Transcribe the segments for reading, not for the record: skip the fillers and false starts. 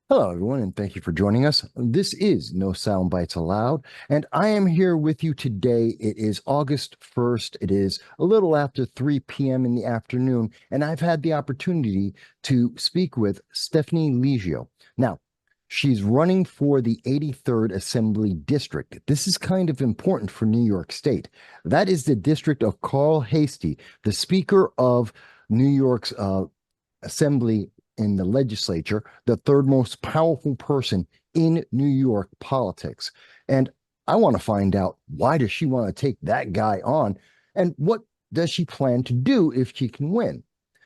Hello, everyone, and thank you for joining us. This is No Soundbites Allowed, and I am here with you today. It is August 1st. It is a little after 3 p.m. in the afternoon, and I've had the opportunity to speak with Stephanie Liggio. Now, she's running for the 83rd Assembly District. This is kind of important for New York State. That is the district of Carl Hastie, the Speaker of New York's Assembly in the legislature, the third most powerful person in New York politics. And I want to find out, why does she want to take that guy on, and what does she plan to do if she can win?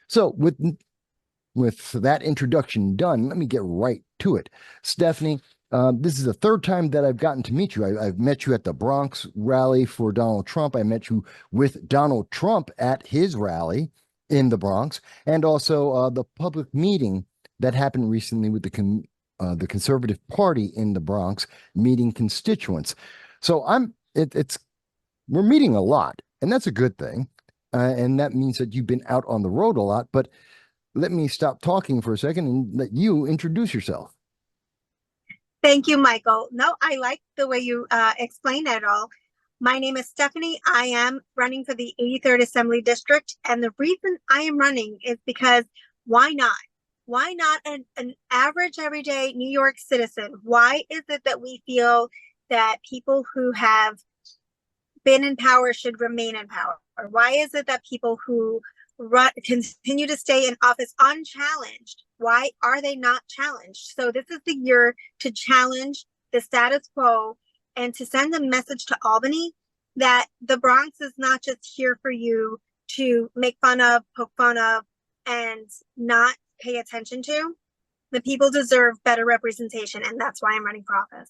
So with that introduction done, let me get right to it. Stephanie, this is the third time that I've gotten to meet you. I've met you at the Bronx rally for Donald Trump. I met you with Donald Trump at his rally in the Bronx, and also the public meeting that happened recently with the Conservative Party in the Bronx, meeting constituents. So it's we're meeting a lot, and that's a good thing, and that means that you've been out on the road a lot. But let me stop talking for a second and let you introduce yourself. Thank you, Michael. No, I like the way you explain it all. My name is Stephanie. I am running for the 83rd Assembly District. And the reason I am running is because why not? Why not an average, everyday New York citizen? Why is it that we feel that people who have been in power should remain in power? Or why is it that people who continue to stay in office unchallenged? Why are they not challenged? So this is the year to challenge the status quo and to send a message to Albany that the Bronx is not just here for you to make fun of, poke fun of, and not pay attention to. The people deserve better representation, and that's why I'm running for office.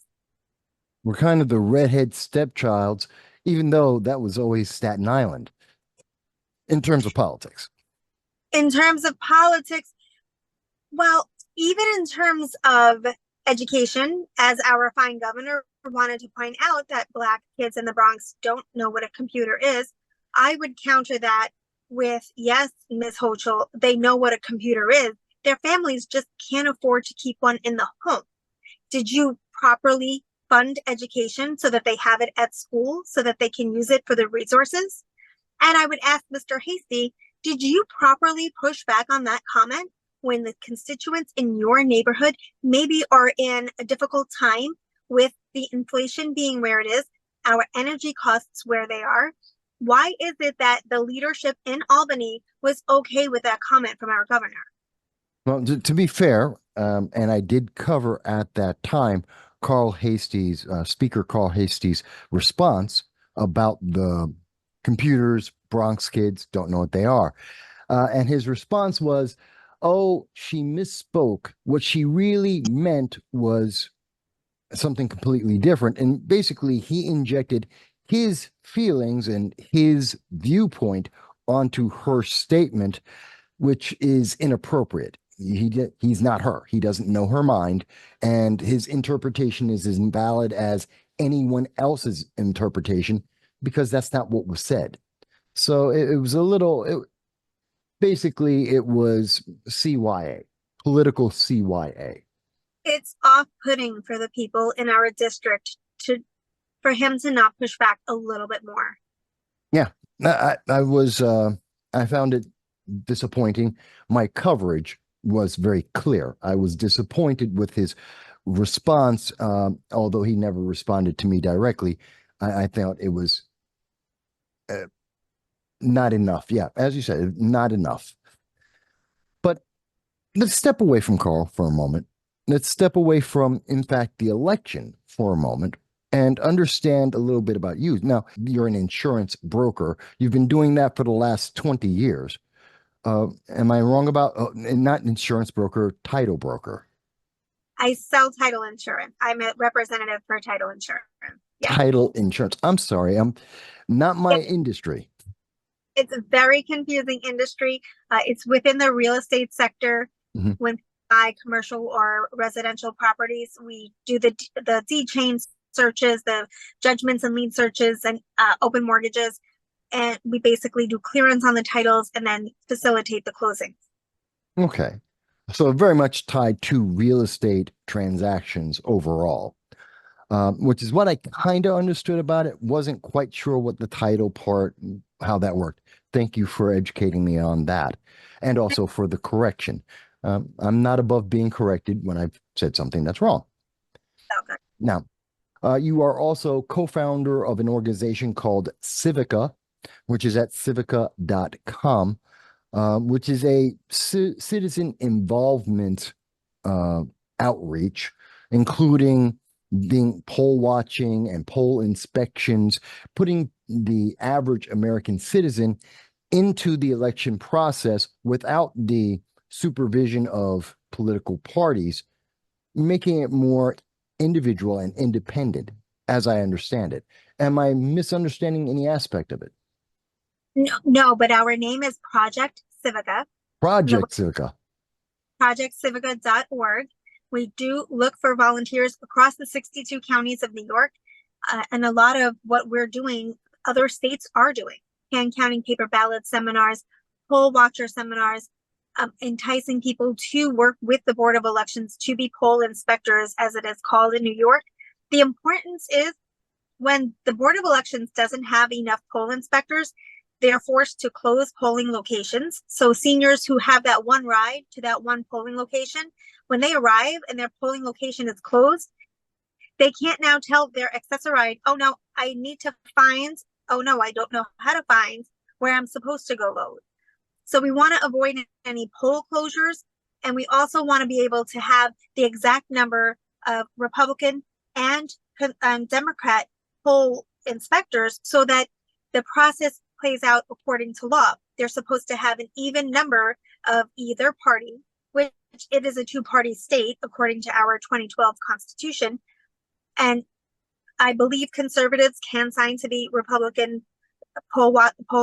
We're kind of the redhead stepchilds, even though that was always Staten Island in terms of politics. In terms of politics, well, even in terms of education, as our fine governor wanted to point out that Black kids in the Bronx don't know what a computer is, I would counter that with, yes, Ms. Hochul, they know what a computer is. Their families just can't afford to keep one in the home. Did you properly fund education so that they have it at school so that they can use it for the resources? And I would ask Mr. Hastie, did you properly push back on that comment when the constituents in your neighborhood maybe are in a difficult time with the inflation being where it is, our energy costs where they are? Why is it that the leadership in Albany was okay with that comment from our governor? Well, to be fair, and I did cover at that time Speaker Carl Hastie's response about the computers. Bronx kids don't know what they are. And his response was, oh, she misspoke. What she really meant was something completely different. And basically, he injected his feelings and his viewpoint onto her statement, which is inappropriate. He's not her. He doesn't know her mind, and his interpretation is as invalid as anyone else's interpretation, because that's not what was said. So it was a little. Basically, it was CYA, political CYA. It's off-putting for the people in our district to for him to not push back a little bit more. Yeah, I found it disappointing. My coverage was very clear. I was disappointed with his response, although he never responded to me directly. I thought it was uh, not enough. Yeah, as you said, not enough. But let's step away from Carl for a moment. Let's step away from, in fact, the election for a moment and understand a little bit about you. Now, you're an insurance broker. You've been doing that for the last 20 years. Am I wrong about not insurance broker, title broker? I sell title insurance. I'm a representative for title insurance. Yeah. Title insurance. I'm sorry. I'm not my industry. It's a very confusing industry. It's within the real estate sector. Mhm. When we buy commercial or residential properties, we do the deed change searches, the judgments and lien searches, and open mortgages. And we basically do clearance on the titles and then facilitate the closing. Okay. So very much tied to real estate transactions overall, which is what I kind of understood about it. Wasn't quite sure what the title part, how that worked. Thank you for educating me on that, and also for the correction. I'm not above being corrected when I've said something that's wrong. Okay. Now, you are also co-founder of an organization called Civica, which is at civica.com, which is a citizen involvement uh, outreach, including being poll watching and poll inspections, putting the average American citizen into the election process without the supervision of political parties, making it more individual and independent, as I understand it. Am I misunderstanding any aspect of it? No, no, but our name is Project Civica. Project Civica. ProjectCivica.org. We do look for volunteers across the 62 counties of New York. And a lot of what we're doing, other states are doing. Hand counting paper ballot seminars, poll watcher seminars, enticing people to work with the Board of Elections to be poll inspectors, as it is called in New York. The importance is when the Board of Elections doesn't have enough poll inspectors, they are forced to close polling locations. So seniors who have that one ride to that one polling location, when they arrive and their polling location is closed, they can't now tell their accessoride, oh no, I need to find, oh no, I don't know how to find where I'm supposed to go vote. So we want to avoid any poll closures. And we also want to be able to have the exact number of Republican and Democrat poll inspectors so that the process plays out according to law. They're supposed to have an even number of either party, which it is a two-party state according to our 2012 Constitution. And I believe conservatives can sign to be Republican poll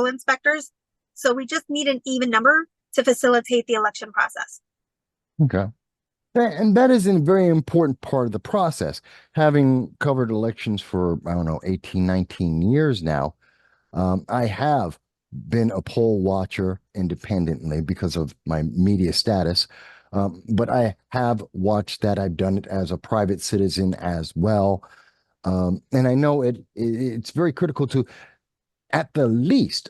inspectors. So we just need an even number to facilitate the election process. Okay. And that is a very important part of the process. Having covered elections for, I don't know, 18, 19 years now, I have been a poll watcher independently because of my media status. But I have watched that. I've done it as a private citizen as well. And I know it's very critical to, at the least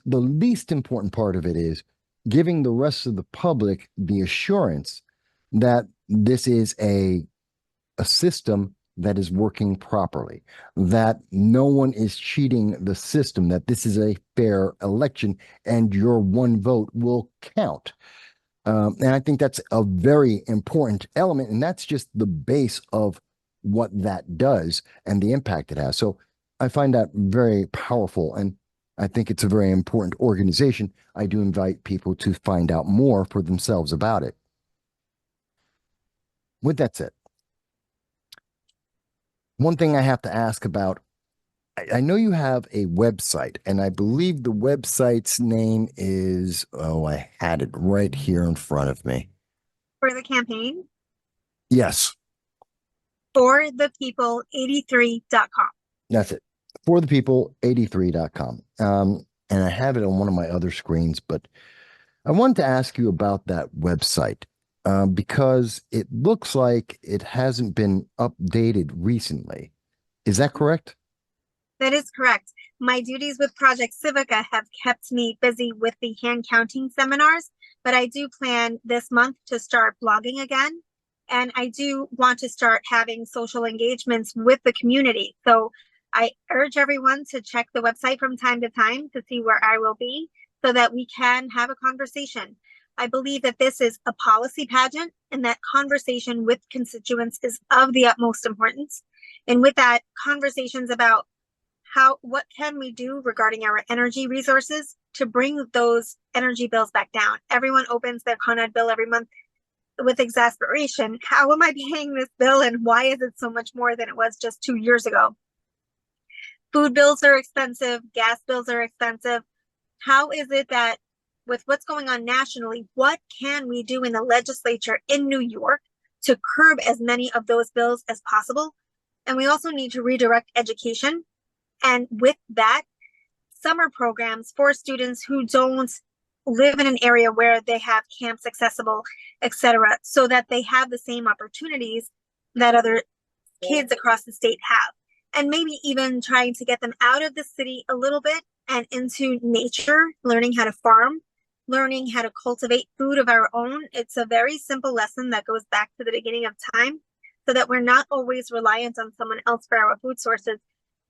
important part of it is giving the rest of the public the assurance that this is a system that is working properly, that no one is cheating the system, that this is a fair election and your one vote will count. And I think that's a very important element. And that's just the base of what that does and the impact it has. So I find that very powerful. And I think it's a very important organization. I do invite people to find out more for themselves about it. With that said, one thing I have to ask about, I know you have a website, and I believe the website's name is, oh, I had it right here in front of me. For the campaign? Yes. forthepeople83.com. That's it. forthepeople83.com. And I have it on one of my other screens, but I wanted to ask you about that website because it looks like it hasn't been updated recently. Is that correct? That is correct. My duties with Project Civica have kept me busy with the hand counting seminars, but I do plan this month to start blogging again. And I do want to start having social engagements with the community. So I urge everyone to check the website from time to time to see where I will be so that we can have a conversation. I believe that this is a policy pageant and that conversation with constituents is of the utmost importance. And with that, conversations about what can we do regarding our energy resources to bring those energy bills back down. Everyone opens their Con Ed bill every month with exasperation. How am I paying this bill and why is it so much more than it was just 2 years ago? Food bills are expensive, gas bills are expensive. How is it that with what's going on nationally, what can we do in the legislature in New York to curb as many of those bills as possible? And we also need to redirect education. And with that, summer programs for students who don't live in an area where they have camps accessible, etc., so that they have the same opportunities that other kids across the state have. And maybe even trying to get them out of the city a little bit and into nature, learning how to farm, learning how to cultivate food of our own. It's a very simple lesson that goes back to the beginning of time, so that we're not always reliant on someone else for our food sources.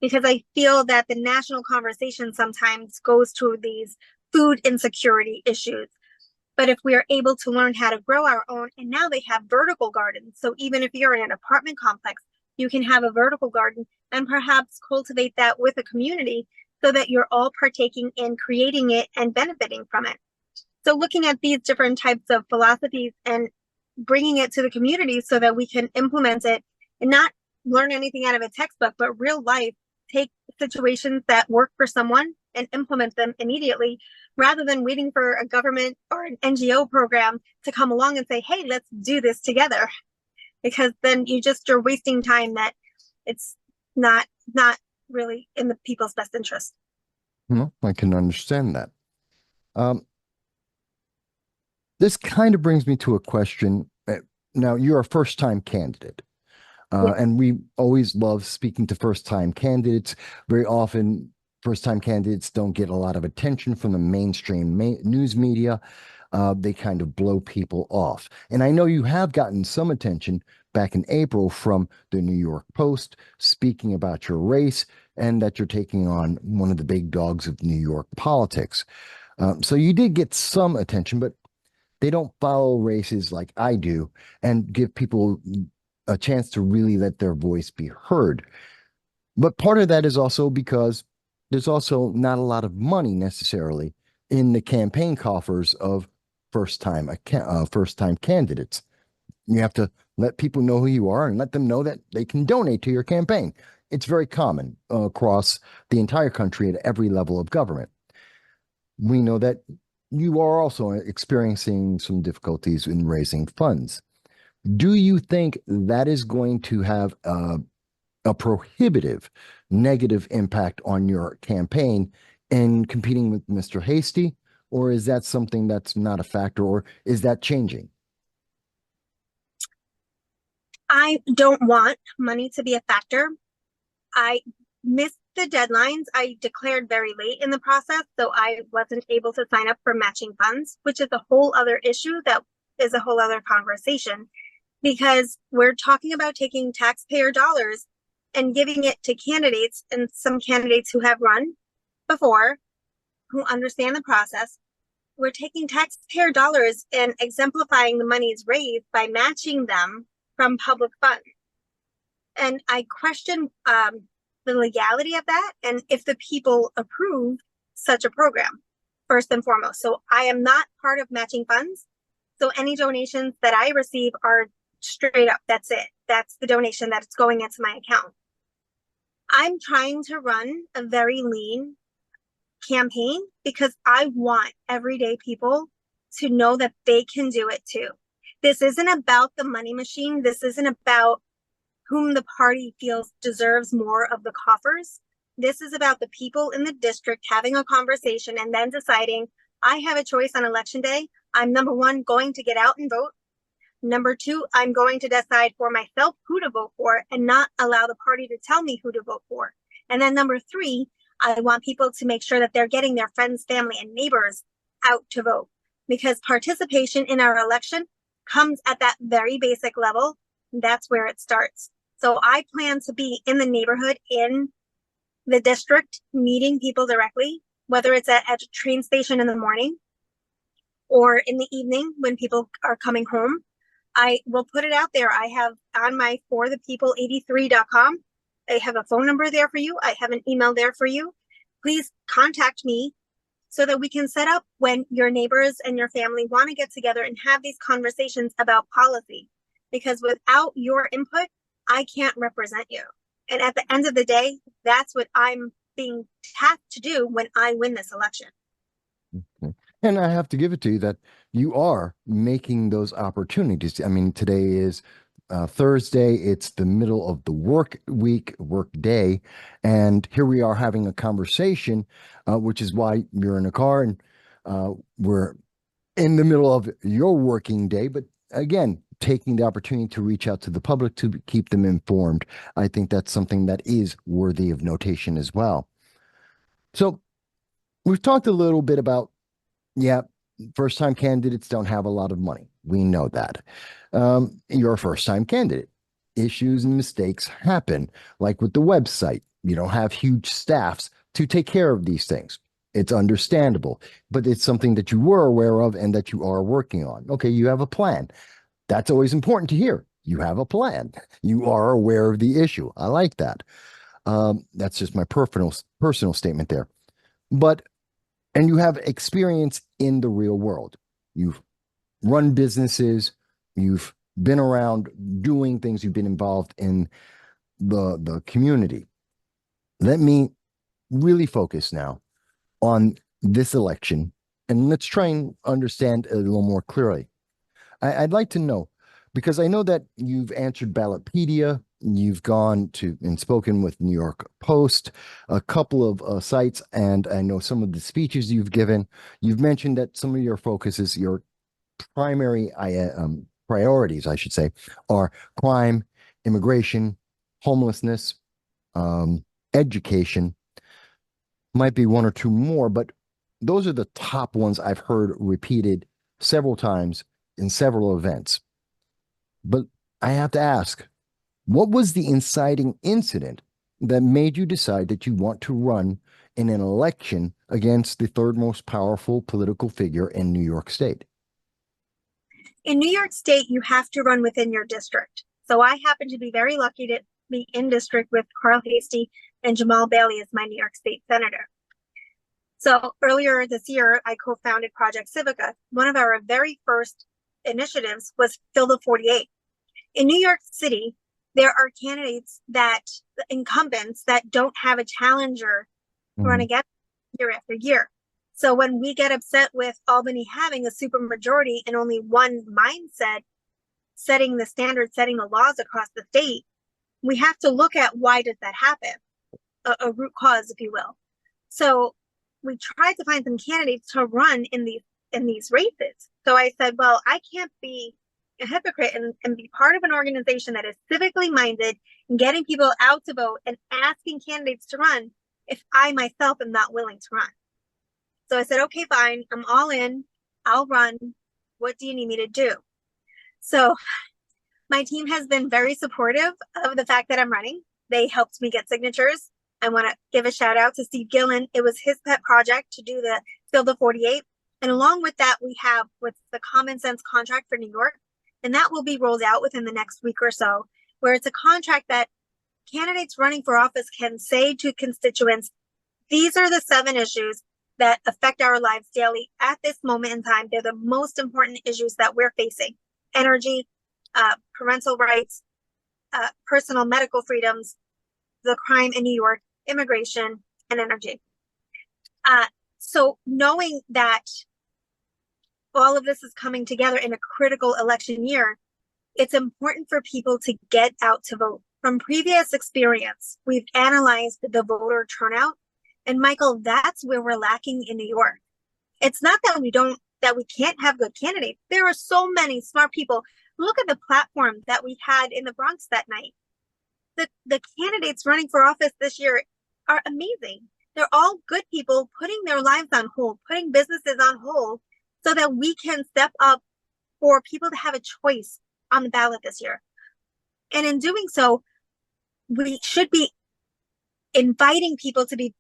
Because I feel that the national conversation sometimes goes to these food insecurity issues. But if we are able to learn how to grow our own, and now they have vertical gardens. So even if you're in an apartment complex, you can have a vertical garden and perhaps cultivate that with a community so that you're all partaking in creating it and benefiting from it. So looking at these different types of philosophies and bringing it to the community so that we can implement it and not learn anything out of a textbook, but real life, take situations that work for someone and implement them immediately, rather than waiting for a government or an NGO program to come along and say, hey, let's do this together. Because then you're wasting time that it's not really in the people's best interest. No, I can understand that. This kind of brings me to a question. Now, you're a first-time candidate, and we always love speaking to first-time candidates. Very often, first-time candidates don't get a lot of attention from the mainstream news media. They kind of blow people off. And I know you have gotten some attention back in April from the New York Post speaking about your race and that you're taking on one of the big dogs of New York politics. So you did get some attention, but they don't follow races like I do and give people a chance to really let their voice be heard. But part of that is also because there's also not a lot of money necessarily in the campaign coffers of first-time candidates. You have to let people know who you are and let them know that they can donate to your campaign. It's very common across the entire country at every level of government. We know that you are also experiencing some difficulties in raising funds. Do you think that is going to have a prohibitive negative impact on your campaign in competing with Mr. Hasty? Or is that something that's not a factor, or is that changing? I don't want money to be a factor. I missed the deadlines. I declared very late in the process, so I wasn't able to sign up for matching funds, which is a whole other issue that is a whole other conversation, because we're talking about taking taxpayer dollars and giving it to candidates, and some candidates who have run before, who understand the process. We're taking taxpayer dollars and exemplifying the monies raised by matching them from public funds. And I question the legality of that and if the people approve such a program, first and foremost. So I am not part of matching funds. So any donations that I receive are straight up, that's it. That's the donation that's going into my account. I'm trying to run a very lean campaign because I want everyday people to know that they can do it too. This isn't about the money machine. This isn't about whom the party feels deserves more of the coffers. This is about the people in the district having a conversation and then deciding, I have a choice on election day. I'm, number one, going to get out and vote. Number two, I'm going to decide for myself who to vote for and not allow the party to tell me who to vote for. And then number three, I want people to make sure that they're getting their friends, family, and neighbors out to vote, because participation in our election comes at that very basic level. That's where it starts. So I plan to be in the neighborhood, in the district, meeting people directly, whether it's at a train station in the morning or in the evening when people are coming home. I will put it out there. I have on my forthepeople83.com. I have a phone number there for you. I have an email there for you. Please contact me so that we can set up when your neighbors and your family want to get together and have these conversations about policy. Because without your input, I can't represent you. And at the end of the day, that's what I'm being tasked to do when I win this election. Okay. And I have to give it to you that you are making those opportunities. I mean, today is Thursday. It's the middle of the work week, work day. And here we are having a conversation, which is why you're in a car. And We're in the middle of your working day, but again, taking the opportunity to reach out to the public to keep them informed. I think that's something that is worthy of notation as well. So we've talked a little bit about, yeah, first time candidates don't have a lot of money. We know that. You're a first time candidate. Issues and mistakes happen, like with the website. You don't have huge staffs to take care of these things. It's understandable, but it's something that you were aware of and that you are working on. Okay, you have a plan. That's always important to hear. You have a plan. You are aware of the issue. I like that. That's just my personal statement there. But and you have experience in the real world. You've run businesses. You've been around doing things. You've been involved in the community. Let me really focus now on this election, and let's try and understand a little more clearly. I'd like to know, because I know that you've answered Ballotpedia, you've gone to and spoken with New York Post, a couple of sites, and I know some of the speeches you've given. You've mentioned that some of your focuses, your primary priorities, I should say, are crime, immigration, homelessness, education. Might be one or two more, but those are the top ones I've heard repeated several times in several events. But I have to ask, what was the inciting incident that made you decide that you want to run in an election against the third most powerful political figure in New York State? In New York State, you have to run within your district. So I happen to be very lucky to be in district with Carl Hastie and Jamal Bailey as my New York State Senator. So earlier this year, I co-founded Project Civica. One of our very first initiatives was Fill the 48. In New York City, there are candidates incumbents that don't have a challenger to run against year after year. So when we get upset with Albany having a supermajority and only one mindset setting the standards, setting the laws across the state, we have to look at why does that happen, a root cause, if you will. So we tried to find some candidates to run in these races. So I said, well, I can't be a hypocrite and be part of an organization that is civically minded and getting people out to vote and asking candidates to run if I myself am not willing to run. So I said, okay, fine, I'm all in, I'll run. What do you need me to do? So my team has been very supportive of the fact that I'm running. They helped me get signatures. I want to give a shout out to Steve Gillen. It was his pet project to do the Fill the 48. And along with that, we have what's the Common Sense contract for New York. And that will be rolled out within the next week or so, where it's a contract that candidates running for office can say to constituents, these are the 7 issues that affect our lives daily at this moment in time. They're the most important issues that we're facing: energy, parental rights, personal medical freedoms, the crime in New York, immigration, and energy. So knowing that all of this is coming together in a critical election year, it's important for people to get out to vote. From previous experience, we've analyzed the voter turnout. And Michael, that's where we're lacking in New York. It's not that we can't have good candidates. There are so many smart people. Look at the platform that we had in the Bronx that night. The candidates running for office this year are amazing. They're all good people putting their lives on hold, putting businesses on hold so that we can step up for people to have a choice on the ballot this year. And in doing so, we should be inviting people to be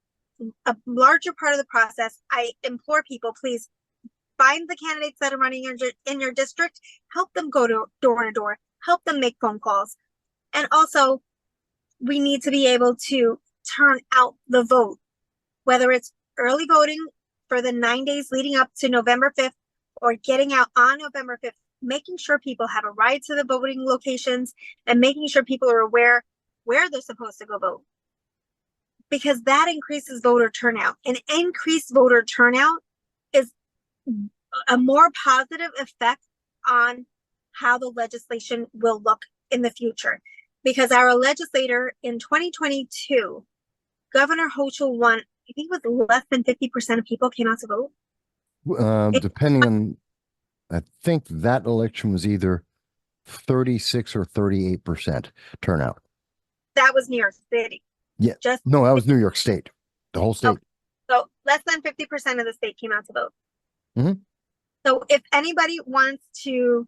a larger part of the process. I implore people, please find the candidates that are running in your district, help them go to door, help them make phone calls. And also, we need to be able to turn out the vote, whether it's early voting for the 9 days leading up to November 5th or getting out on November 5th, making sure people have a ride to the voting locations and making sure people are aware where they're supposed to go vote. Because that increases voter turnout. And increased voter turnout is a more positive effect on how the legislation will look in the future. Because our legislator in 2022, Governor Hochul won, I think it was less than 50% of people came out to vote. It, Depending on, I think that election was either 36 or 38% turnout. that was New York City. Yeah. Just No, that was New York State, the whole okay. state. So less than 50% of the state came out to vote. Mhm. So if anybody wants to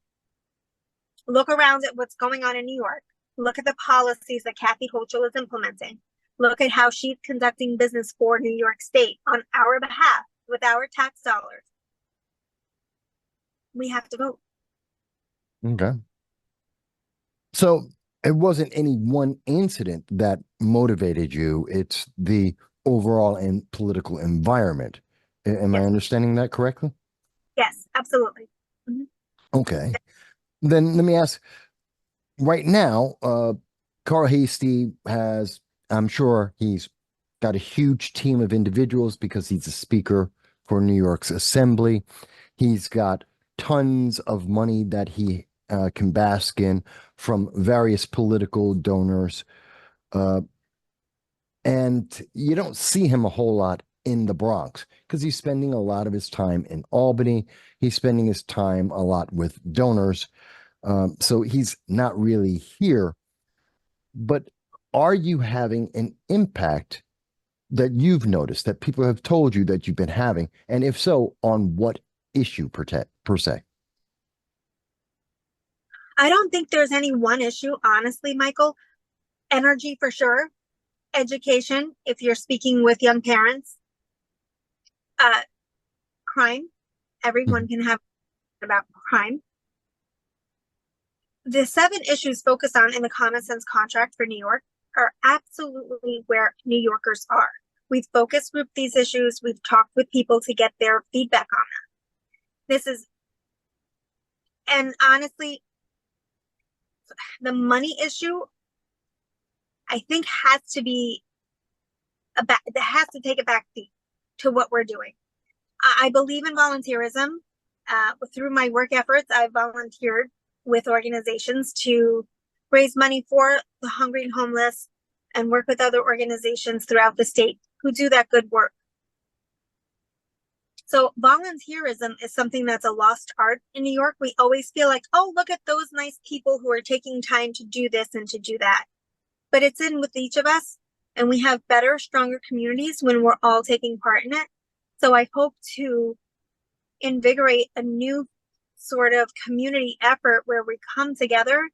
look around at what's going on in New York, look at the policies that Kathy Hochul is implementing, look at how she's conducting business for New York State on our behalf with our tax dollars, we have to vote. Okay. So it wasn't any one incident that motivated you. It's the overall and political environment. Am I Yes, understanding that correctly? yes, absolutely. Mhm. Okay. Then let me ask, right now, Carl Hasty has, I'm sure he's got a huge team of individuals because he's a speaker for New York's assembly. He's got tons of money that he can bask in from various political donors. Uh, and you don't see him a whole lot in the Bronx because he's spending a lot of his time in Albany. He's spending his time a lot with donors. So he's not really here. But are you having an impact that you've noticed that people have told you that you've been having? And if so, on what issue per se? I don't think there's any one issue, honestly, Michael. Energy for sure, education, if you're speaking with young parents, uh, crime, everyone Mhm. can have about crime. The 7 issues focused on in the common sense contract for New York are absolutely where New Yorkers are. We've focus grouped these issues. We've talked with people to get their feedback on them. This is, and honestly, the money issue, I think has to be that has to take a backseat to what we're doing. I believe in volunteerism. Through my work efforts, I've volunteered with organizations to raise money for the hungry and homeless and work with other organizations throughout the state who do that good work. So volunteerism is something that's a lost art in New York. We always feel like, oh, look at those nice people who are taking time to do this and to do that. But it's in with each of us, and we have better, stronger communities when we're all taking part in it. So I hope to invigorate a new sort of community effort where we come together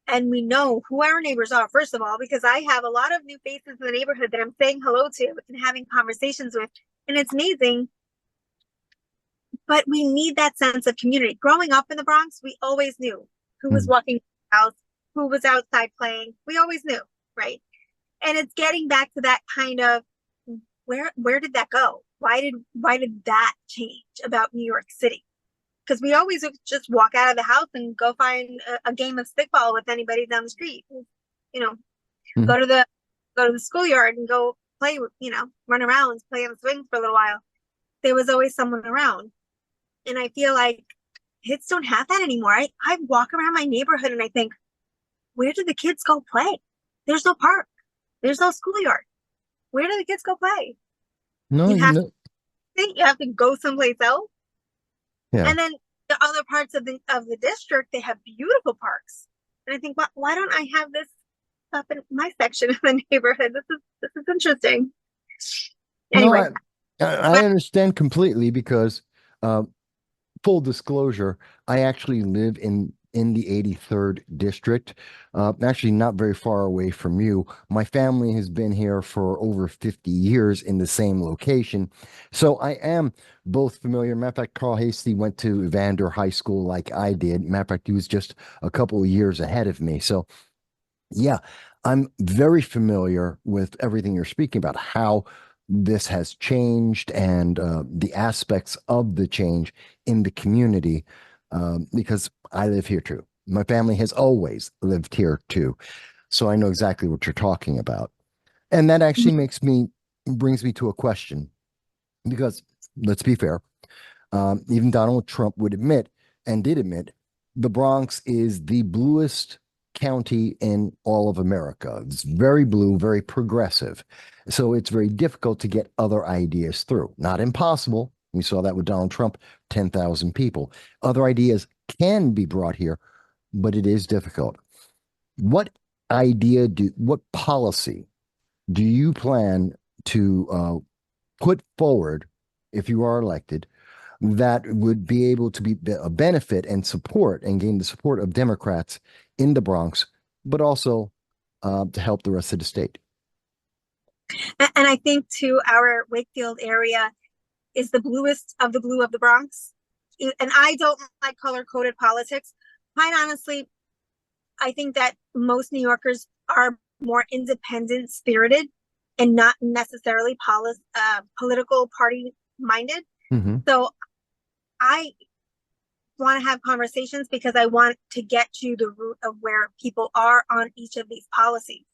and we know who our neighbors are, first of all, because I have a lot of new faces in the neighborhood that I'm saying hello to and having conversations with. And it's amazing. But we need that sense of community. Growing up in the Bronx, we always knew who was Mhm. walking the house, who was outside playing. We always knew, right? And it's getting back to that kind of where did that go? Why did that change about New York City? Because we always just walk out of the house and go find a game of stickball with anybody down the street. You know, Mhm. go to the schoolyard and go play. Run around, play on the swings for a little while. There was always someone around, and I feel like kids don't have that anymore. I walk around my neighborhood and I think, where do the kids go play? There's no park. There's no schoolyard. Where do the kids go play? No, You have to no, think you have to go someplace else. yeah. And then the other parts of the district, they have beautiful parks. And I think, why don't I have this up in my section of the neighborhood? This is interesting. No, Anyway, I but understand completely because uh, full disclosure, I actually live in the 83rd district, actually not very far away from you. My family has been here for over 50 years in the same location. So I am both familiar. Matter of fact, Carl Hasty went to Evander High School like I did. Matter of fact, he was just a couple of years ahead of me. So yeah, I'm very familiar with everything you're speaking about, how this has changed and the aspects of the change in the community, because I live here too. My family has always lived here too. So I know exactly what you're talking about. And that actually brings me to a question because let's be fair, even Donald Trump would admit and did admit the Bronx is the bluest county in all of America. It's very blue, very progressive. So it's very difficult to get other ideas through. Not impossible, We saw that with Donald Trump, 10,000 people. Other ideas can be brought here, but it is difficult. What what policy do you plan to put forward if you are elected that would be able to be a benefit and support and gain the support of Democrats in the Bronx, but also to help the rest of the state? And I think too, our Wakefield area is the bluest of the blue of the Bronx. And I don't like color coded politics. Quite honestly, I think that most New Yorkers are more independent spirited and not necessarily political party minded. Mm-hmm. So I want to have conversations because I want to get to the root of where people are on each of these policies.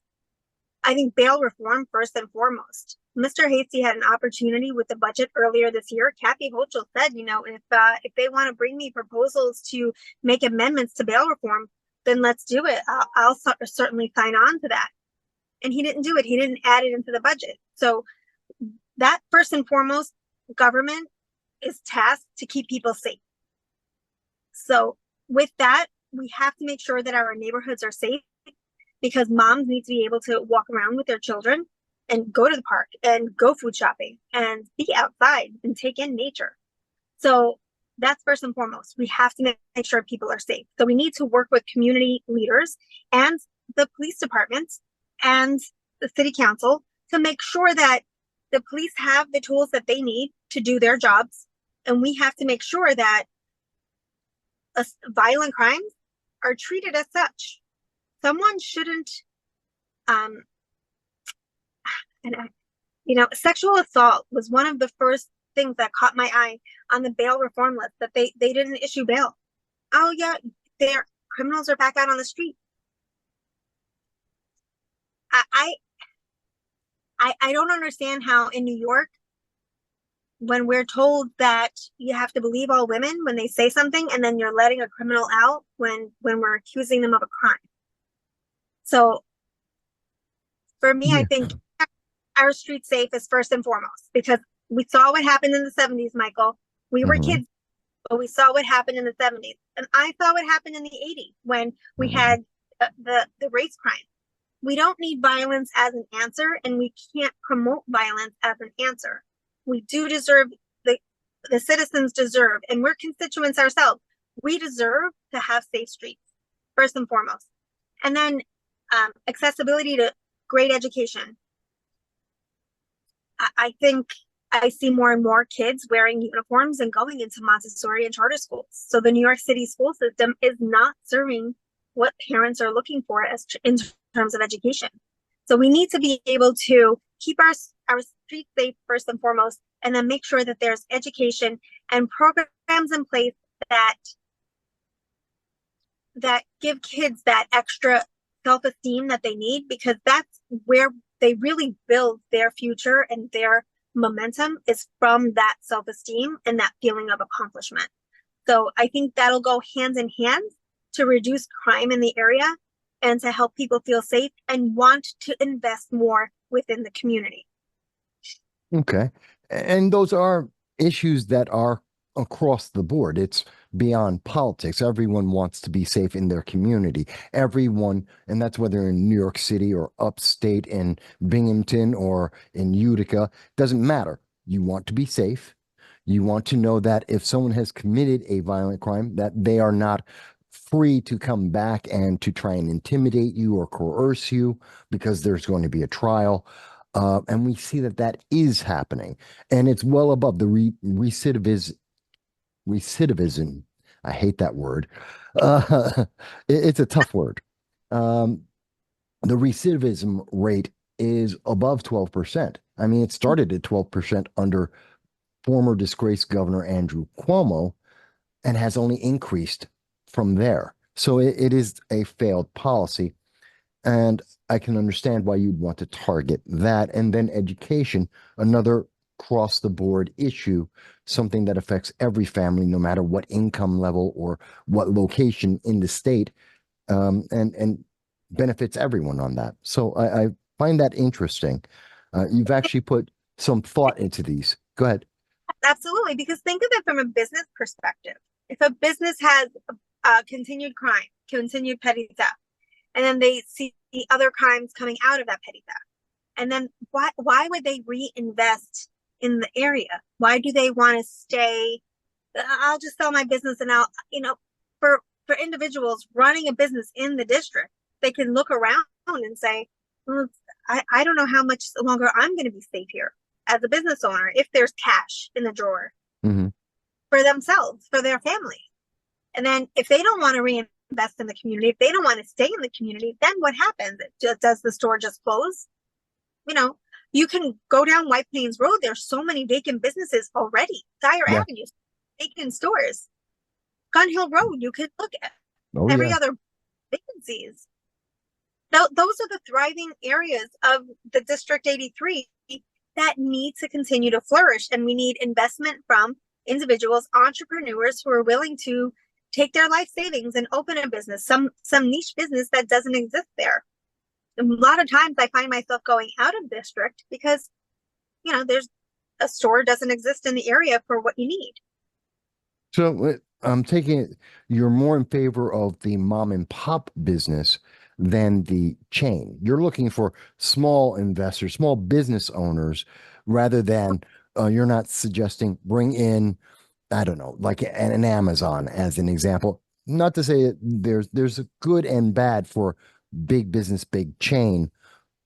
I think bail reform, first and foremost. Mr. Hasty had an opportunity with the budget earlier this year. Kathy Hochul said, if they want to bring me proposals to make amendments to bail reform, then let's do it. I'll certainly sign on to that. And he didn't do it. He didn't add it into the budget. So that first and foremost, government is tasked to keep people safe. So with that, we have to make sure that our neighborhoods are safe because moms need to be able to walk around with their children and go to the park and go food shopping and be outside and take in nature. So that's first and foremost. We have to make sure people are safe. So we need to work with community leaders and the police departments and the city council to make sure that the police have the tools that they need to do their jobs. And we have to make sure that violent crimes are treated as such. Someone shouldn't, sexual assault was one of the first things that caught my eye on the bail reform list, that they didn't issue bail. Oh yeah, their criminals are back out on the street. I don't understand how in New York, when we're told that you have to believe all women when they say something, and then you're letting a criminal out when we're accusing them of a crime. So for me, I think our street safe is first and foremost, because we saw what happened in the 70s, Michael. We were kids, but we saw what happened in the 70s. And I saw what happened in the 80s when we had the race crime. We don't need violence as an answer, and we can't promote violence as an answer. We do deserve, the citizens deserve, and we're constituents ourselves. We deserve to have safe streets, first and foremost. And then accessibility to great education. I think I see more and more kids wearing uniforms and going into Montessori and charter schools. So the New York City school system is not serving what parents are looking for in terms of education. So we need to be able to keep our streets safe first and foremost, and then make sure that there's education and programs in place that give kids that extra self-esteem that they need, because that's where they really build their future, and their momentum is from that self-esteem and that feeling of accomplishment. So I think that'll go hand in hand to reduce crime in the area and to help people feel safe and want to invest more within the community. Okay. And those are issues that are across the board. It's beyond politics. Everyone wants to be safe in their community. Everyone, and that's whether in New York City or upstate in Binghamton or in Utica, doesn't matter. You want to be safe. You want to know that if someone has committed a violent crime, that they are not free to come back and to try and intimidate you or coerce you, because there's going to be a trial. And we see that that is happening, and it's well above the recidivism. I hate that word. It's a tough word. The recidivism rate is above 12%. I mean, it started at 12% under former disgraced Governor Andrew Cuomo and has only increased from there. So it is a failed policy. And I can understand why you'd want to target that. And then education, another across the board issue, something that affects every family, no matter what income level or what location in the state, and benefits everyone on that. So I find that interesting. You've actually put some thought into these. Go ahead. Absolutely, because think of it from a business perspective. If a business has continued crime, continued petty theft, and then they see other crimes coming out of that petty theft, and then why would they reinvest in the area? Why do they want to stay? I'll just sell my business and I'll, for individuals running a business in the district, they can look around and say, well, I don't know how much longer I'm going to be safe here as a business owner if there's cash in the drawer Mm-hmm. for themselves, for their family. And then if they don't want to reinvest in the community, if they don't want to stay in the community, then what happens? Does the store just close? You can go down White Plains Road. There's so many vacant businesses already. Dyer Yeah. Avenue, vacant stores. Gun Hill Road, you could look at Oh, every yeah. other vacancies. Now, those are the thriving areas of the District 83 that need to continue to flourish. And we need investment from individuals, entrepreneurs who are willing to take their life savings and open a business, some niche business that doesn't exist there. A lot of times I find myself going out of district because, there's a store doesn't exist in the area for what you need. So I'm taking it, you're more in favor of the mom and pop business than the chain. You're looking for small investors, small business owners, rather than you're not suggesting bring in, I don't know, like an Amazon as an example. Not to say that there's a good and bad for big business, big chain,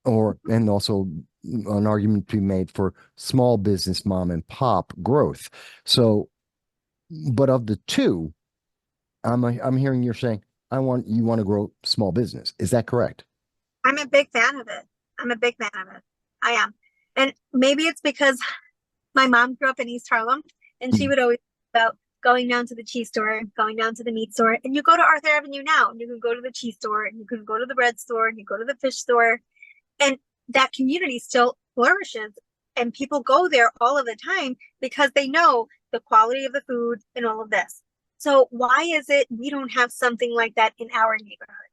and also an argument to be made for small business, mom and pop growth. So, but of the two, I'm hearing you're saying you want to grow small business. Is that correct? I'm a big fan of it. I'm a big fan of it. I am. And maybe it's because my mom grew up in East Harlem and she Mhm. would always talk about going down to the cheese store, going down to the meat store. And you go to Arthur Avenue now, and you can go to the cheese store, and you can go to the bread store, and you go to the fish store. And that community still flourishes. And people go there all of the time because they know the quality of the food and all of this. So why is it we don't have something like that in our neighborhood?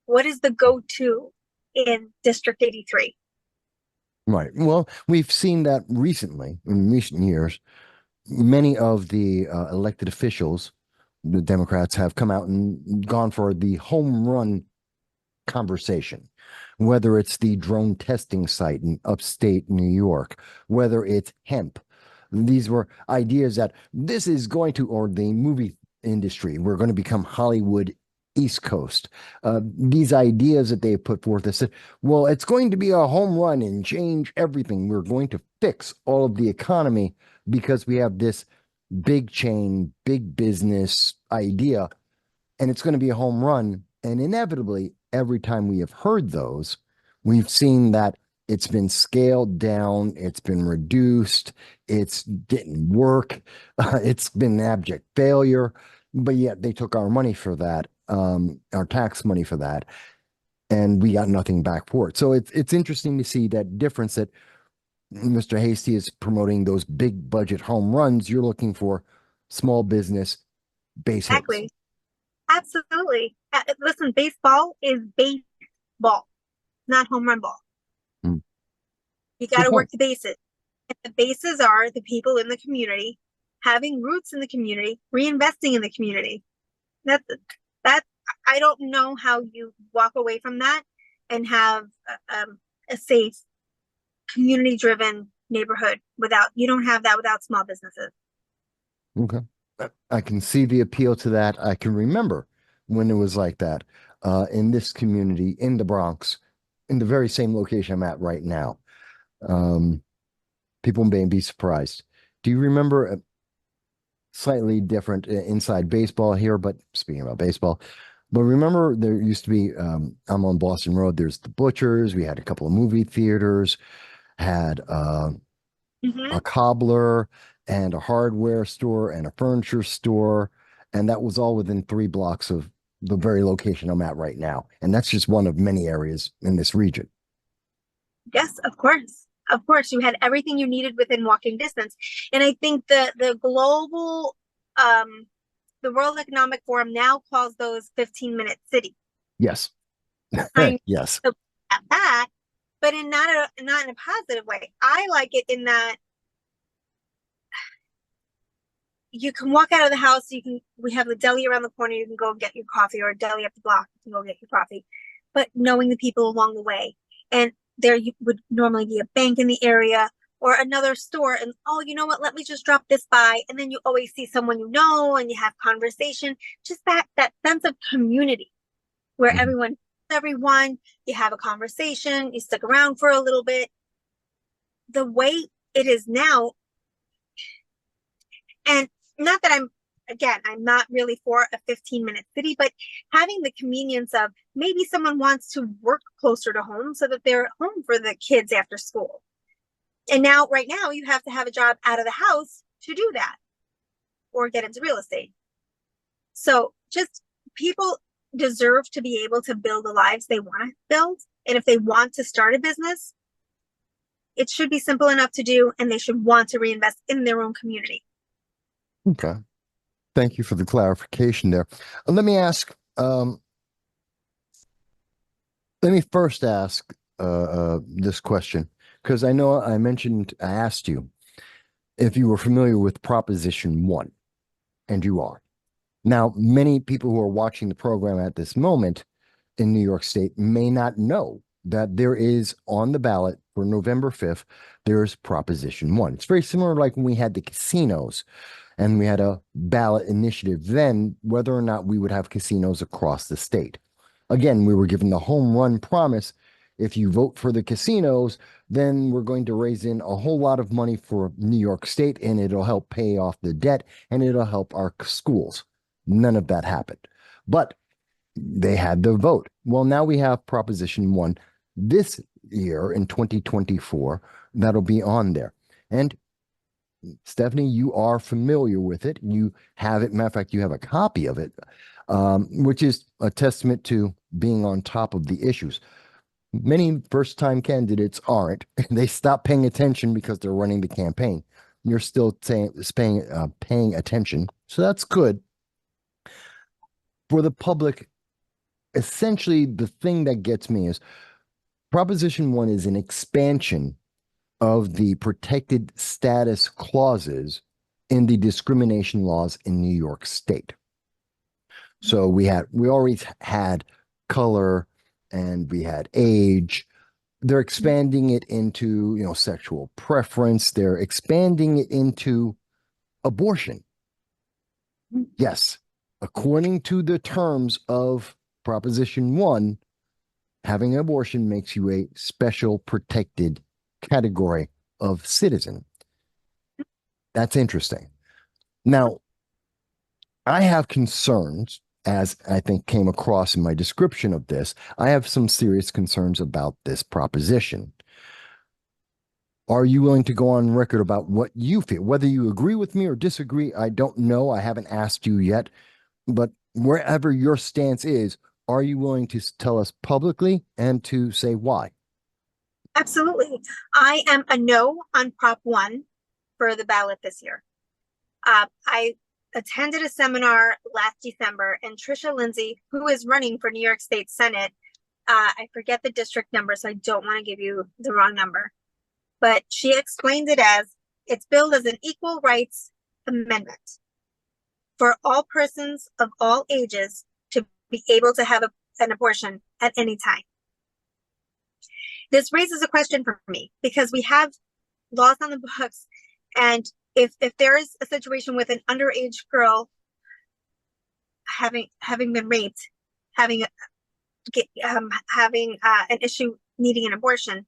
What is the go-to in District 83? Right. Well, we've seen that recently in recent years. Many of the elected officials, the Democrats, have come out and gone for the home run conversation, whether it's the drone testing site in upstate New York, whether it's hemp. These were ideas that this is going to, or the movie industry, we're going to become Hollywood East Coast. These ideas that they put forth, they said, well, it's going to be a home run and change everything. We're going to fix all of the economy because we have this big chain, big business idea, and it's going to be a home run. And inevitably, every time we have heard those, we've seen that it's been scaled down, it's been reduced, it didn't work, it's been an abject failure. But yet they took our money for that, our tax money for that, and we got nothing back for it. So it's interesting to see that difference that Mr. Hasty is promoting those big budget home runs. You're looking for small business base hits. Exactly. Absolutely. Listen, baseball is baseball, not home run ball. Mm. You got Good to work point. the bases. And the bases are the people in the community, having roots in the community, reinvesting in the community. That's that. I don't know how you walk away from that and have a safe, community-driven neighborhood without, you don't have that without small businesses. Okay. I can see the appeal to that. I can remember when it was like that in this community in the Bronx, in the very same location I'm at right now. Um, People may be surprised. Do you remember a slightly different inside baseball here? But speaking about baseball, but remember there used to be, I'm on Boston Road, there's the Butchers. We had a couple of movie theaters, had Mm-hmm. a cobbler and a hardware store and a furniture store. And that was all within 3 blocks of the very location I'm at right now. And that's just one of many areas in this region. Yes, of course. Of course, you had everything you needed within walking distance. And I think the global the World Economic Forum now calls those 15-minute cities. Yes. Trying Yes. to at that, but in not in a positive way. I like it in that you can walk out of the house. We have the deli around the corner. You can go get your coffee, or a deli up the block. You can go get your coffee. But knowing the people along the way, and there would normally be a bank in the area or another store, and oh, you know what? Let me just drop this by, and then you always see someone you know, and you have conversation. Just that sense of community where Mhm. everyone, you have a conversation, you stick around for a little bit. The way it is now, and not that I'm not really for a 15-minute city, but having the convenience of maybe someone wants to work closer to home so that they're at home for the kids after school. And now, right now, you have to have a job out of the house to do that or get into real estate. So just people deserve to be able to build the lives they want to build. And if they want to start a business, it should be simple enough to do, and they should want to reinvest in their own community. Okay. Thank you for the clarification there. Let me ask, let me first ask this question, because I know I asked you if you were familiar with Proposition 1, and you are. Now, many people who are watching the program at this moment in New York State may not know that there is on the ballot for November 5th, there's Proposition 1. It's very similar like when we had the casinos and we had a ballot initiative then whether or not we would have casinos across the state. Again, we were given the home run promise. If you vote for the casinos, then we're going to raise in a whole lot of money for New York State, and it'll help pay off the debt, and it'll help our schools. None of that happened. But they had the vote. Well, now we have Proposition 1 this year in 2024 that'll be on there. And Stephanie, you are familiar with it. You have it. Matter of fact, you have a copy of it, which is a testament to being on top of the issues. Many first-time candidates aren't. They stop paying attention because they're running the campaign. You're still paying attention, so that's good. For the public, essentially, the thing that gets me is Proposition 1 is an expansion of the protected status clauses in the discrimination laws in New York State. So we always had color and we had age. They're expanding it into, sexual preference. They're expanding it into abortion. Yes, according to the terms of Proposition 1, having an abortion makes you a special protected category of citizen. That's interesting. Now, I have concerns, as I think came across in my description of this. I have some serious concerns about this proposition. Are you willing to go on record about what you feel? Whether you agree with me or disagree, I don't know. I haven't asked you yet. But wherever your stance is, are you willing to tell us publicly and to say why? Absolutely. I am a no on Prop 1 for the ballot this year. I attended a seminar last December, and Tricia Lindsay, who is running for New York State Senate, I forget the district number, so I don't want to give you the wrong number, but she explained it as it's billed as an equal rights amendment for all persons of all ages to be able to have an abortion at any time. This raises a question for me because we have laws on the books, and if there is a situation with an underage girl having been raped, having an issue needing an abortion,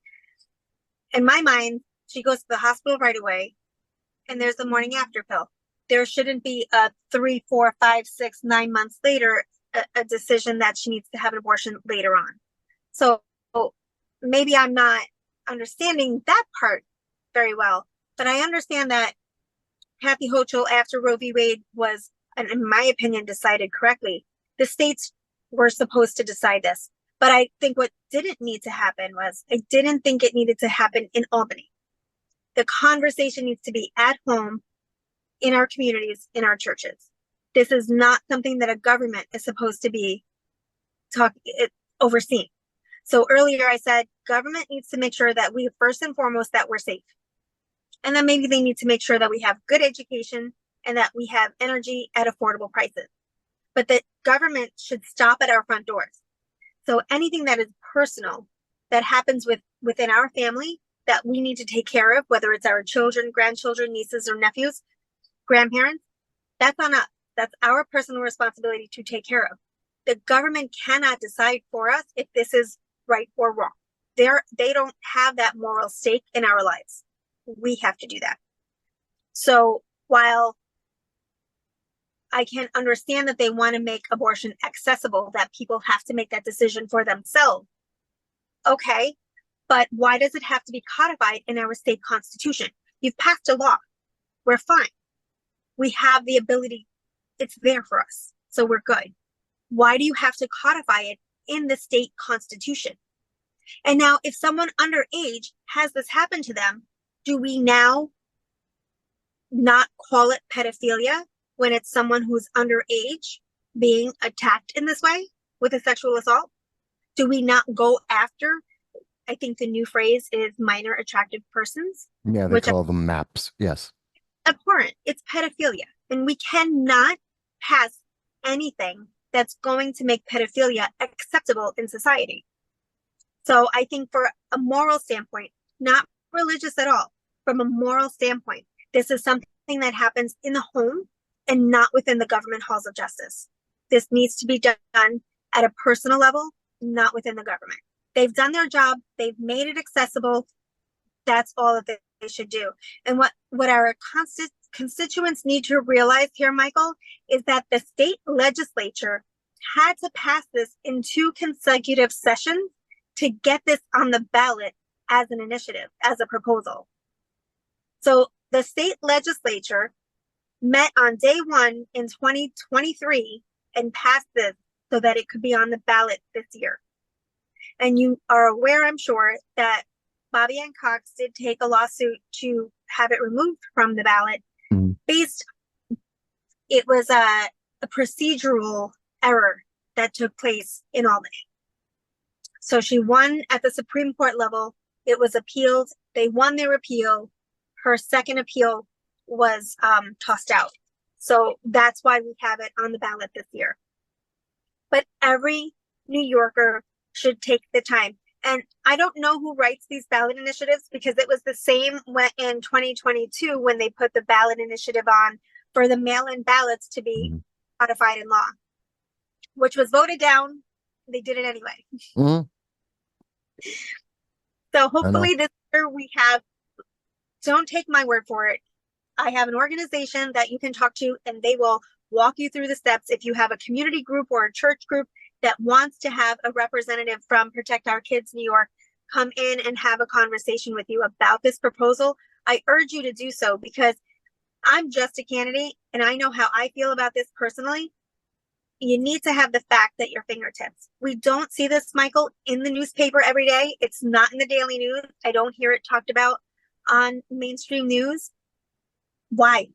in my mind, she goes to the hospital right away, and there's a morning after pill. There shouldn't be a 3, 4, 5, 6, 9 months later a decision that she needs to have an abortion later on. So maybe I'm not understanding that part very well, but I understand that Kathy Hochul, after Roe v. Wade was, in my opinion, decided correctly, the states were supposed to decide this. But I think what didn't need to happen was, I didn't think it needed to happen in Albany. The conversation needs to be at home, in our communities, in our churches. This is not something that a government is supposed to be overseeing. So earlier I said government needs to make sure that we, first and foremost, that we're safe. And then maybe they need to make sure that we have good education and that we have energy at affordable prices. But the government should stop at our front doors. So anything that is personal, that happens within our family, that we need to take care of, whether it's our children, grandchildren, nieces or nephews, grandparents, that's on us. That's our personal responsibility to take care of. The government cannot decide for us if this is right or wrong. They don't have that moral stake in our lives. We have to do that. So while I can understand that they want to make abortion accessible, that people have to make that decision for themselves. Okay, but why does it have to be codified in our state constitution? You've passed a law. We're fine. We have the ability. It's there for us. So we're good. Why do you have to codify it in the state constitution? And now if someone underage has this happen to them, do we now not call it pedophilia when it's someone who's underage being attacked in this way with a sexual assault? Do we not go after, I think the new phrase is minor attractive persons? Yeah, they call them MAPs. Yes. Abhorrent. It's pedophilia. And we cannot pass anything that's going to make pedophilia acceptable in society. So I think for a moral standpoint, not religious at all, from a moral standpoint, this is something that happens in the home and not within the government halls of justice. This needs to be done at a personal level, not within the government. They've done their job. They've made it accessible. That's all that they should do. And what our constituents need to realize here, Michael, is that the state legislature had to pass this in 2 consecutive sessions to get this on the ballot as an initiative, as a proposal. So the state legislature met on day 1 in 2023 and passed this so that it could be on the ballot this year. And you are aware, I'm sure, that Bobby Ann Cox did take a lawsuit to have it removed from the ballot. It was a procedural error that took place in Albany. So she won at the Supreme Court level. It was appealed. They won their appeal. Her second appeal was tossed out. So that's why we have it on the ballot this year. But every New Yorker should take the time. And I don't know who writes these ballot initiatives, because it was the same in 2022 when they put the ballot initiative on for the mail-in ballots to be codified in law, which was voted down. They did it anyway. So hopefully this year we have, don't take my word for it. I have an organization that you can talk to and they will walk you through the steps. If you have a community group or a church group that wants to have a representative from Protect Our Kids New York come in and have a conversation with you about this proposal, I urge you to do so, because I'm just a candidate and I know how I feel about this personally. You need to have the fact at your fingertips. We don't see this, Michael, in the newspaper every day. It's not in the daily news. I don't hear it talked about on mainstream news. Why?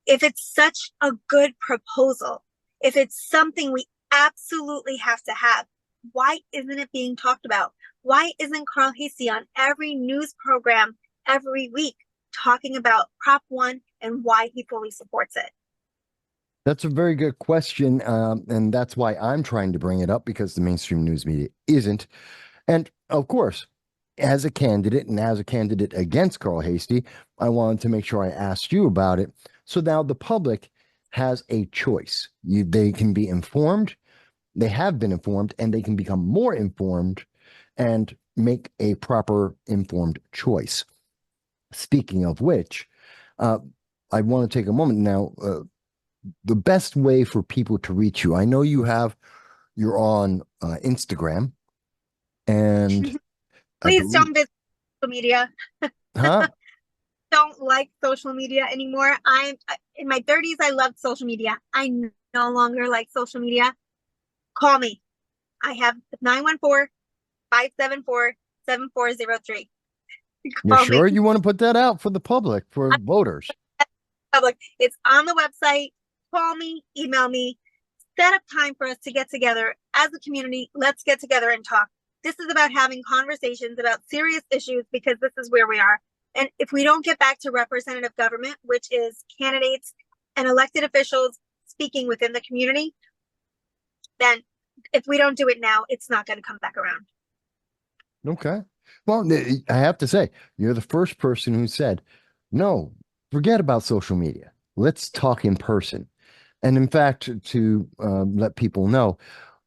If it's such a good proposal, if it's something we absolutely have to have, why isn't it being talked about? Why isn't Carl Hasty on every news program every week talking about Prop 1 and why he fully supports it? That's a very good question. And that's why I'm trying to bring it up, because the mainstream news media isn't. And of course, as a candidate and as a candidate against Carl Hasty, I wanted to make sure I asked you about it. So now the public has a choice. They can be informed, they have been informed, and they can become more informed and make a proper informed choice. Speaking of which, I want to take a moment now. The best way for people to reach you, I know you're on Instagram, and please don't visit social media. Huh? Don't like social media anymore. I'm in my 30s. I loved social media. I no longer like social media. Call me. I have 914-574-7403. You're sure you want to put that out for the public, for voters? Public. It's on the website. Call me, email me, set up time for us to get together as a community. Let's get together and talk. This is about having conversations about serious issues, because this is where we are. And if we don't get back to representative government, which is candidates and elected officials speaking within the community, then if we don't do it now, it's not going to come back around. Okay. Well, I have to say, you're the first person who said, no, forget about social media. Let's talk in person. And in fact, to let people know,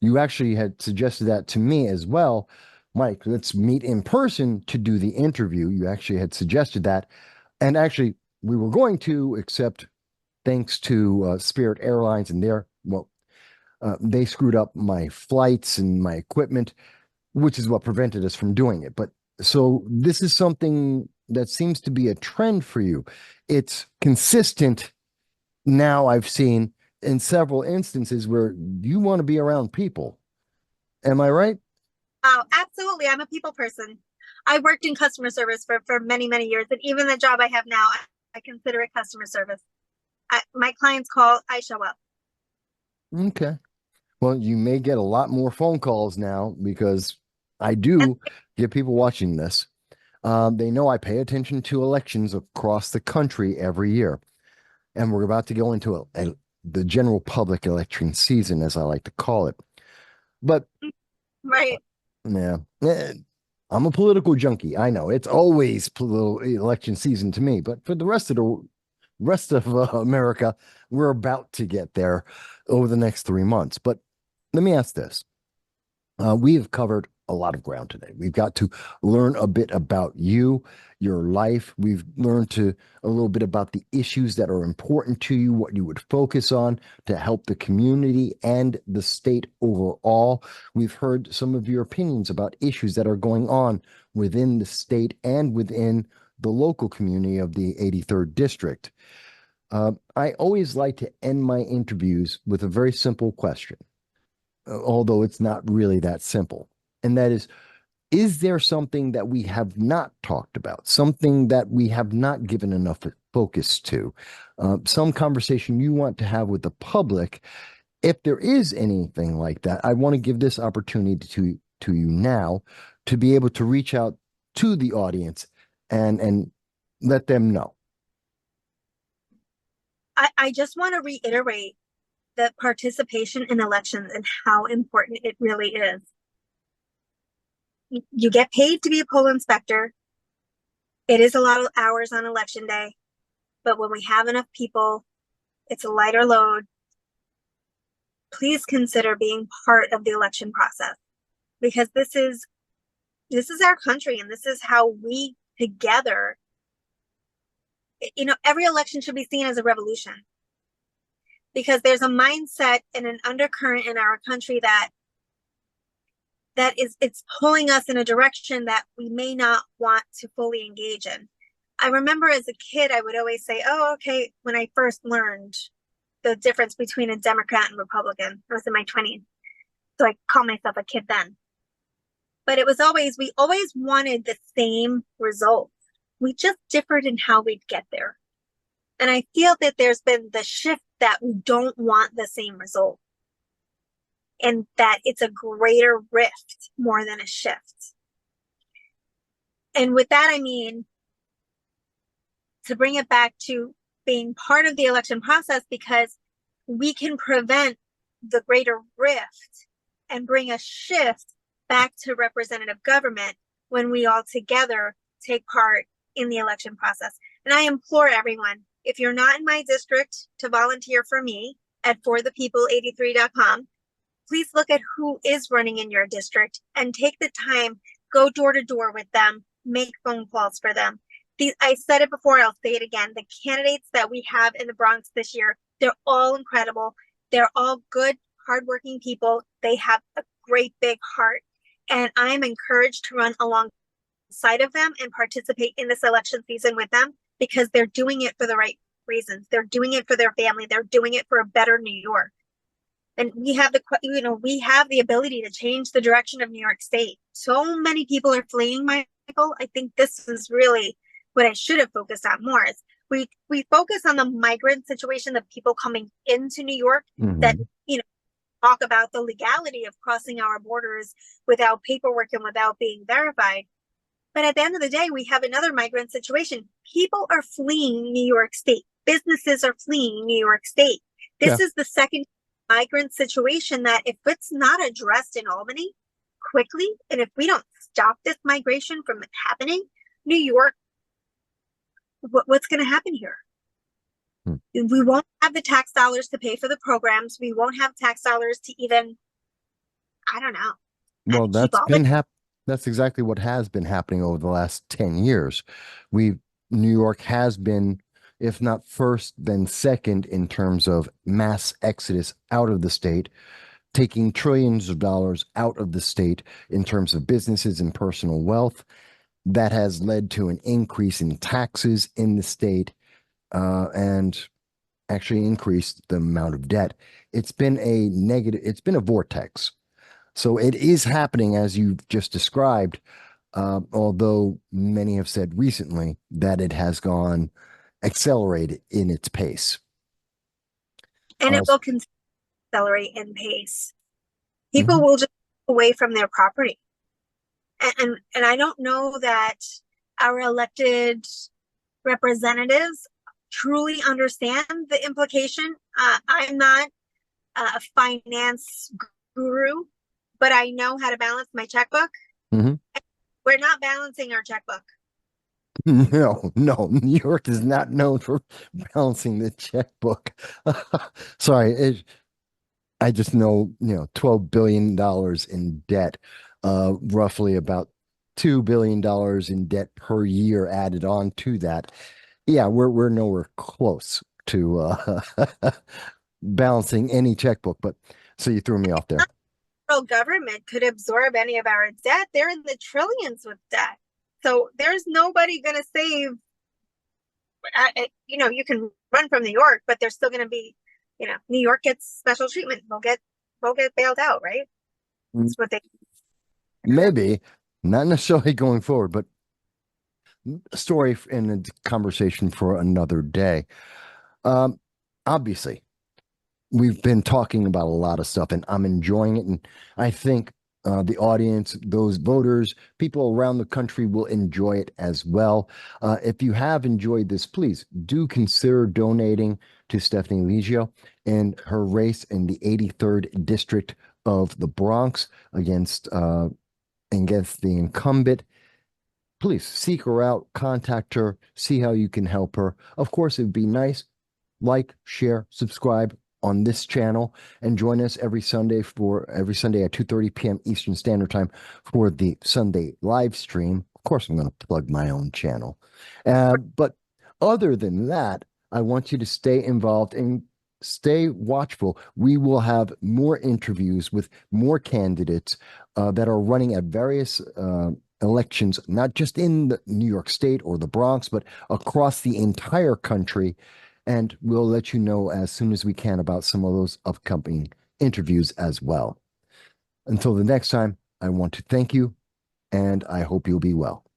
you actually had suggested that to me as well. Mike, let's meet in person to do the interview. You actually had suggested that. And actually, we were going to, except thanks to Spirit Airlines and they screwed up my flights and my equipment, which is what prevented us from doing it. But so this is something that seems to be a trend for you. It's consistent now, I've seen in several instances where you want to be around people. Am I right? Oh, absolutely. I'm a people person. I worked in customer service for many, many years. And even the job I have now, I consider it customer service. My clients call, I show up. Okay. Well, you may get a lot more phone calls now because I do get people watching this. They know I pay attention to elections across the country every year. And we're about to go into the general public election season, as I like to call it. But Right. yeah, I'm a political junkie. I know it's always political election season to me, but for the rest of America, we're about to get there over the next 3 months. But let me ask this. We have covered a lot of ground today. We've got to learn a bit about you, your life. We've learned a little bit about the issues that are important to you, what you would focus on to help the community and the state overall. We've heard some of your opinions about issues that are going on within the state and within the local community of the 83rd District. I always like to end my interviews with a very simple question, although it's not really that simple. And that is there something that we have not talked about, something that we have not given enough focus to, some conversation you want to have with the public? If there is anything like that, I want to give this opportunity to you now to be able to reach out to the audience and let them know. I just want to reiterate that participation in elections and how important it really is. You get paid to be a poll inspector. It is a lot of hours on election day, but when we have enough people, it's a lighter load. Please consider being part of the election process, because this is our country, and this is how we together, every election should be seen as a revolution, because there's a mindset and an undercurrent in our country it's pulling us in a direction that we may not want to fully engage in. I remember as a kid, I would always say, oh, okay, when I first learned the difference between a Democrat and Republican, I was in my 20s. So I call myself a kid then. But we always wanted the same results. We just differed in how we'd get there. And I feel that there's been the shift that we don't want the same result, and that it's a greater rift more than a shift. And with that, I mean, to bring it back to being part of the election process, because we can prevent the greater rift and bring a shift back to representative government when we all together take part in the election process. And I implore everyone, if you're not in my district, to volunteer for me at forthepeople83.com. Please look at who is running in your district and take the time, go door to door with them, make phone calls for them. I said it before, I'll say it again. The candidates that we have in the Bronx this year, they're all incredible. They're all good, hardworking people. They have a great big heart. And I'm encouraged to run alongside of them and participate in this election season with them, because they're doing it for the right reasons. They're doing it for their family. They're doing it for a better New York. And we have the ability to change the direction of New York State. So many people are fleeing, Michael. I think this is really what I should have focused on more. Is we focus on the migrant situation, the people coming into New York, that talk about the legality of crossing our borders without paperwork and without being verified. But at the end of the day, we have another migrant situation. People are fleeing New York State. businesses are fleeing New York State. Yeah. This is the second migrant situation that if it's not addressed in Albany quickly, and if we don't stop this migration from happening, New York, what's going to happen here? Hmm. We won't have the tax dollars to pay for the programs. We won't have tax dollars to even, I don't know, Well, keep all the. that's exactly what has been happening over the last 10 years. New York has been, if not first, then second in terms of mass exodus out of the state, taking trillions of dollars out of the state in terms of businesses and personal wealth. That has led to an increase in taxes in the state, and actually increased the amount of debt. It's been a vortex. So it is happening as you've just described, although many have said recently that it has gone accelerated in its pace. And it Also, will continue to accelerate in pace. People mhm. will just go away from their property. And I don't know that our elected representatives truly understand the implication. I'm not a finance guru, but I know how to balance my checkbook. Mhm. We're not balancing our checkbook. No, New York is not known for balancing the checkbook. Sorry, I just know, $12 billion in debt, roughly about $2 billion in debt per year added on to that. Yeah, we're nowhere close to balancing any checkbook, but so you threw me off there. Federal government could absorb any of our debt. They're in the trillions with debt. So there's nobody going to save. You can run from New York, but there's still going to be, New York gets special treatment. We'll get bailed out, right? Mm, That's what they. Maybe not necessarily going forward, but a story and a conversation for another day. Um, Obviously, we've been talking about a lot of stuff and I'm enjoying it. And I think the audience, those voters, people around the country will enjoy it as well. If you have enjoyed this, please do consider donating to Stephanie Liggio in her race in the 83rd district of the Bronx against the incumbent. Please seek her out, contact her, see how you can help her. Of course, it would be nice. Like, share, subscribe on this channel, and join us every Sunday at 2:30 p.m. Eastern Standard Time for the Sunday live stream. Of course, I'm going to plug my own channel. But other than that, I want you to stay involved and stay watchful. We will have more interviews with more candidates that are running at various elections, not just in the New York State or the Bronx, but across the entire country. And we'll let you know as soon as we can about some of those upcoming interviews as well. Until the next time, I want to thank you, and I hope you'll be well.